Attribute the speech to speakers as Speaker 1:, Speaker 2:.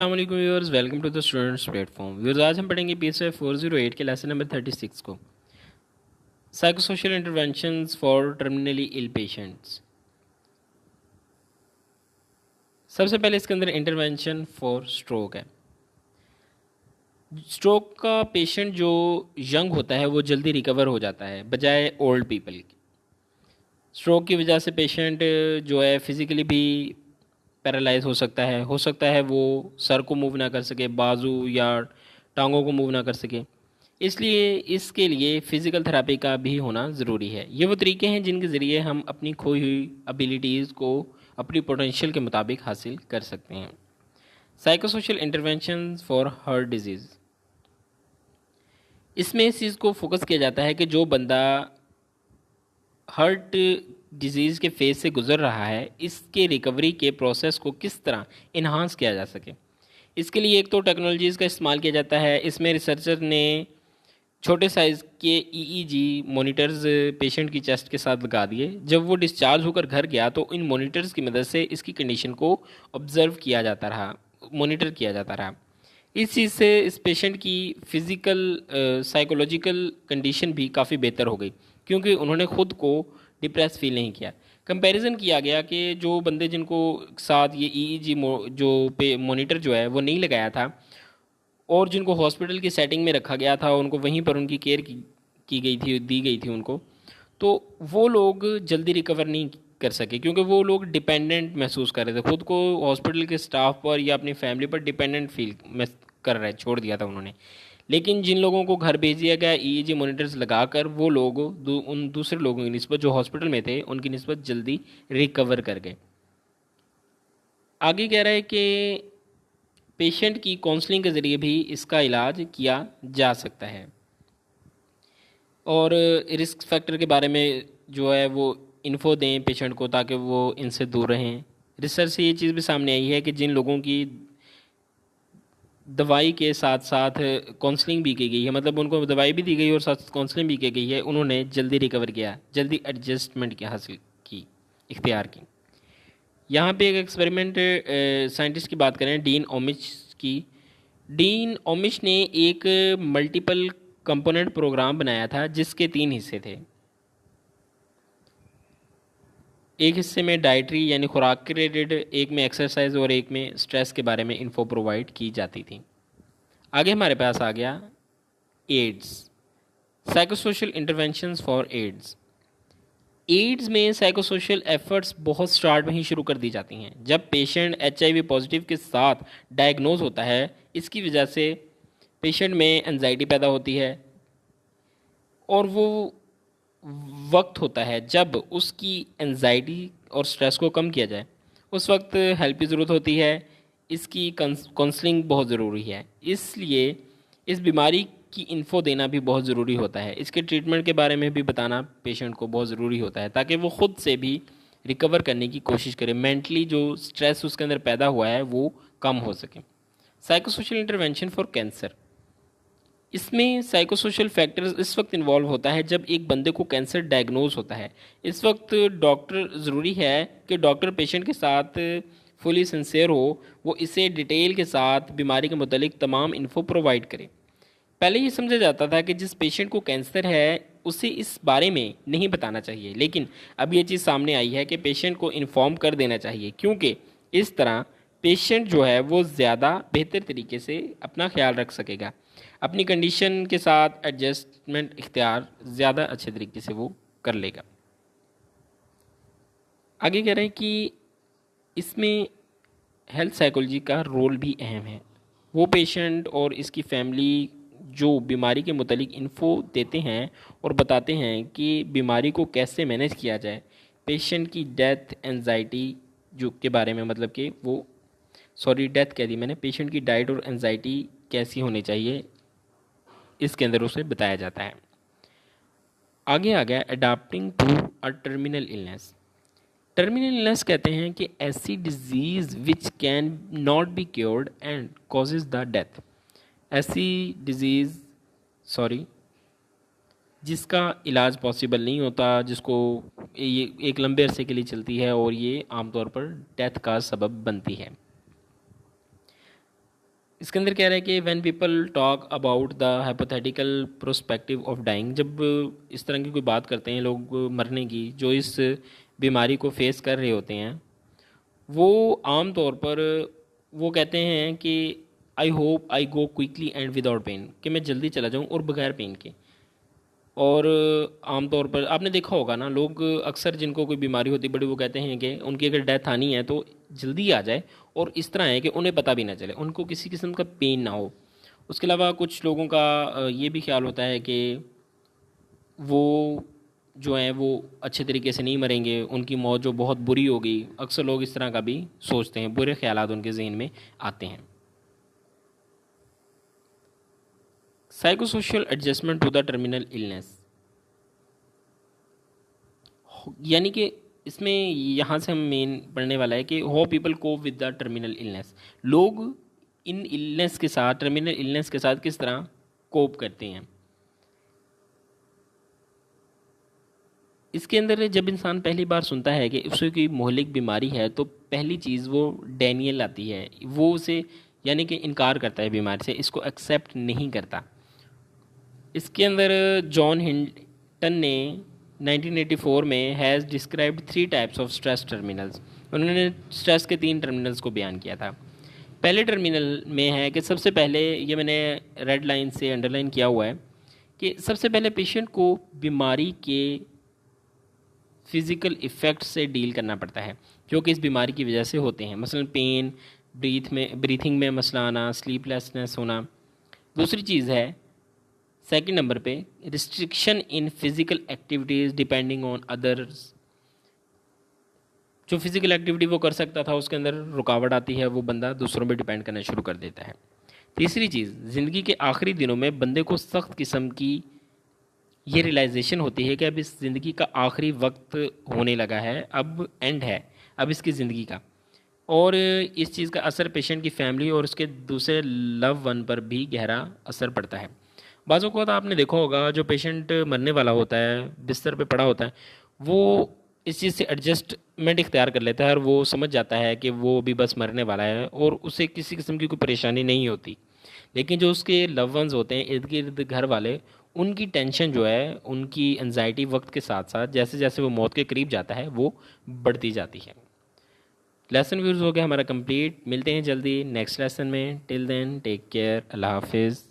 Speaker 1: अस्सलाम viewers, welcome to the students platform. Viewers, आज हम पढ़ेंगे PSY 408 के लेसन नंबर 36 को, psychosocial interventions for terminally ill patients. सबसे पहले इसके अंदर इंटरवेंशन फॉर स्ट्रोक है। स्ट्रोक का पेशेंट जो यंग होता है वो जल्दी रिकवर हो जाता है बजाय ओल्ड पीपल की। स्ट्रोक की वजह से पेशेंट जो है फिज़िकली भी पैरालाइज हो सकता है वो सर को मूव ना कर सके, बाजू या टांगों को मूव ना कर सके। इसलिए इसके लिए फ़िज़िकल थेरेपी का भी होना ज़रूरी है। ये वो तरीके हैं जिनके ज़रिए हम अपनी खोई हुई एबिलिटीज़ को अपनी पोटेंशियल के मुताबिक हासिल कर सकते हैं। Psychosocial intervention for heart disease, इसमें इस चीज़ को फोकस किया जाता है कि जो बंदा हार्ट डिजीज़ के फेज़ से गुज़र रहा है, इसके रिकवरी के प्रोसेस को किस तरह इन्हांस किया जा सके। इसके लिए एक तो टेक्नोलॉजीज़ का इस्तेमाल किया जाता है। इसमें रिसर्चर ने छोटे साइज़ के EEG मॉनिटर्स पेशेंट की चेस्ट के साथ लगा दिए। जब वो डिस्चार्ज होकर घर गया तो इन मॉनिटर्स की मदद से इसकी कंडीशन को ऑब्ज़र्व किया जाता रहा, मॉनिटर किया जाता रहा। इस चीज़ से इस पेशेंट की फ़िज़िकल साइकोलॉजिकल कंडीशन भी काफ़ी बेहतर हो गई, क्योंकि उन्होंने ख़ुद को डिप्रेस फील नहीं किया। कंपैरिजन किया गया कि जो बंदे जिनको साथ ये EEG जो पे मॉनिटर जो है वो नहीं लगाया था और जिनको हॉस्पिटल की सेटिंग में रखा गया था, उनको वहीं पर उनकी केयर की गई थी, दी गई थी उनको, तो वो लोग जल्दी रिकवर नहीं कर सके, क्योंकि वो लोग डिपेंडेंट महसूस कर रहे थे, ख़ुद को हॉस्पिटल के स्टाफ पर या अपनी फैमिली पर डिपेंडेंट फील कर रहे, छोड़ दिया था उन्होंने। लेकिन जिन लोगों को घर भेज दिया गया EEG मॉनिटर्स लगाकर, वो लोग उन दूसरे लोगों की निस्बत जो हॉस्पिटल में थे उनकी निस्बत जल्दी रिकवर कर गए। आगे कह रहा है कि पेशेंट की काउंसलिंग के ज़रिए भी इसका इलाज किया जा सकता है और रिस्क फैक्टर के बारे में जो है वो इन्फो दें पेशेंट को, ताकि वो इनसे दूर रहें। रिसर्च से ये चीज़ भी सामने आई है कि जिन लोगों की दवाई के साथ साथ काउंसलिंग भी की गई है, मतलब उनको दवाई भी दी गई और साथ काउंसलिंग भी की गई है, उन्होंने जल्दी रिकवर किया, जल्दी एडजस्टमेंट की हासिल की, इख्तियार की। यहाँ पे एक एक्सपेरिमेंट साइंटिस्ट की बात करें, डीन ओमिच की। डीन ओमिच ने एक मल्टीपल कंपोनेंट प्रोग्राम बनाया था जिसके 3 हिस्से थे। एक हिस्से में डाइटरी यानी खुराक के रिलेटेड, एक में एक्सरसाइज और एक में स्ट्रेस के बारे में इन्फो प्रोवाइड की जाती थी। आगे हमारे पास आ गया AIDS, psychosocial interventions for AIDS. AIDS में साइकोसोशल एफर्ट्स बहुत स्टार्ट में ही शुरू कर दी जाती हैं। जब पेशेंट HIV पॉजिटिव के साथ डायग्नोज होता है, इसकी वजह से पेशेंट में एंजाइटी पैदा होती है और वो वक्त होता है जब उसकी एंजाइटी और स्ट्रेस को कम किया जाए। उस वक्त हेल्प की ज़रूरत होती है। इसकी काउंसलिंग बहुत ज़रूरी है। इसलिए इस बीमारी की इन्फो देना भी बहुत ज़रूरी होता है। इसके ट्रीटमेंट के बारे में भी बताना पेशेंट को बहुत ज़रूरी होता है, ताकि वो ख़ुद से भी रिकवर करने की कोशिश करे, मेंटली जो स्ट्रेस उसके अंदर पैदा हुआ है वो कम हो सके। साइकोसोशल इंटरवेंशन फॉर कैंसर, इसमें साइकोसोशल फैक्टर्स इस वक्त इन्वॉल्व होता है जब एक बंदे को कैंसर डायग्नोज होता है। इस वक्त डॉक्टर ज़रूरी है कि डॉक्टर पेशेंट के साथ फुली सिंसेयर हो, वो इसे डिटेल के साथ बीमारी के मुतालिक तमाम इन्फो प्रोवाइड करे। पहले ये समझा जाता था कि जिस पेशेंट को कैंसर है उसे इस बारे में नहीं बताना चाहिए, लेकिन अब ये चीज़ सामने आई है कि पेशेंट को इन्फॉर्म कर देना चाहिए, क्योंकि इस तरह पेशेंट जो है वो ज़्यादा बेहतर तरीके से अपना ख्याल रख सकेगा, अपनी कंडीशन के साथ एडजस्टमेंट इख्तियार ज़्यादा अच्छे तरीके से वो कर लेगा। आगे कह रहे हैं कि इसमें हेल्थ साइकोलॉजी का रोल भी अहम है। वो पेशेंट और इसकी फैमिली जो बीमारी के मुतालिक इन्फो देते हैं और बताते हैं कि बीमारी को कैसे मैनेज किया जाए। पेशेंट की डेथ एंजाइटी जो के बारे में, मतलब कि वो डेथ कह दी मैंने, पेशेंट की डाइट और एंजाइटी कैसी होनी चाहिए, इसके अंदर उसे बताया जाता है। आगे आ गया adapting to a terminal illness. Terminal illness कहते हैं कि ऐसी disease which can not be cured and causes the death. ऐसी डिज़ीज़ जिसका इलाज पॉसिबल नहीं होता, जिसको ये एक लंबे अरसे के लिए चलती है और ये आमतौर पर डेथ का सबब बनती है। इसके अंदर कह रहा है कि when people talk about the hypothetical prospective of dying, जब इस तरह की कोई बात करते हैं लोग मरने की, जो इस बीमारी को फेस कर रहे होते हैं, वो आम तौर पर वो कहते हैं कि I hope I go quickly and without pain, कि मैं जल्दी चला जाऊं और बगैर पेन के। और आमतौर पर आपने देखा होगा ना, लोग अक्सर जिनको कोई बीमारी होती है बड़ी, वो कहते हैं कि उनकी अगर डेथ आनी है तो जल्दी आ जाए, और इस तरह है कि उन्हें पता भी ना चले, उनको किसी किस्म का पेन ना हो। उसके अलावा कुछ लोगों का ये भी ख्याल होता है कि वो जो हैं वो अच्छे तरीके से नहीं मरेंगे, उनकी मौत जो बहुत बुरी होगी। अक्सर लोग इस तरह का भी सोचते हैं, बुरे ख्यालात उनके जहन में आते हैं। Psychosocial adjustment to the terminal illness, यानी कि इसमें यहाँ से हम मेन पढ़ने वाला है कि how people cope with the terminal illness, लोग इन इलनेस के साथ, टर्मिनल इलनेस के साथ किस तरह कोप करते हैं। इसके अंदर जब इंसान पहली बार सुनता है कि उसे कोई मोहलिक बीमारी है, तो पहली चीज़ वो डैनियल आती है, वो उसे यानी कि इनकार करता है बीमारी से, इसको एक्सेप्ट नहीं करता। इसके अंदर जॉन हिंटन ने 1984 में has described 3 types of stress terminals, उन्होंने स्ट्रेस के 3 टर्मिनल्स को बयान किया था। पहले टर्मिनल में है कि सबसे पहले, ये मैंने रेड लाइन से अंडरलाइन किया हुआ है, कि सबसे पहले पेशेंट को बीमारी के फिज़िकल इफ़ेक्ट से डील करना पड़ता है जो कि इस बीमारी की वजह से होते हैं, मसलन पेन, ब्रीथिंग में मसला आना, स्लीपलेसनेस होना। दूसरी चीज़ है सेकंड नंबर पे, restriction in physical activities depending on others, जो फिज़िकल एक्टिविटी वो कर सकता था उसके अंदर रुकावट आती है, वो बंदा दूसरों पे डिपेंड करना शुरू कर देता है। तीसरी चीज़, ज़िंदगी के आखिरी दिनों में बंदे को सख्त किस्म की ये रियलाइजेशन होती है कि अब इस ज़िंदगी का आखिरी वक्त होने लगा है, अब एंड है अब इसकी ज़िंदगी का। और इस चीज़ का असर पेशेंट की फैमिली और उसके दूसरे लव वन पर भी गहरा असर पड़ता है। बाज़ों को तो आपने देखा होगा, जो पेशेंट मरने वाला होता है, बिस्तर पे पड़ा होता है, वो इस चीज़ से एडजस्टमेंट इख्तियार कर लेता है और वो समझ जाता है कि वो भी बस मरने वाला है और उसे किसी किस्म की कोई परेशानी नहीं होती। लेकिन जो उसके लव वंस होते हैं, इर्द गिर्द घर वाले, उनकी टेंशन जो है, उनकी एनजाइटी वक्त के साथ साथ जैसे जैसे वो मौत के करीब जाता है वो बढ़ती जाती है। लेसन व्यूज़ हो गया हमारा कंप्लीट। मिलते हैं जल्दी नेक्स्ट लेसन में। टिल देन टेक केयर, अल्लाह हाफिज़।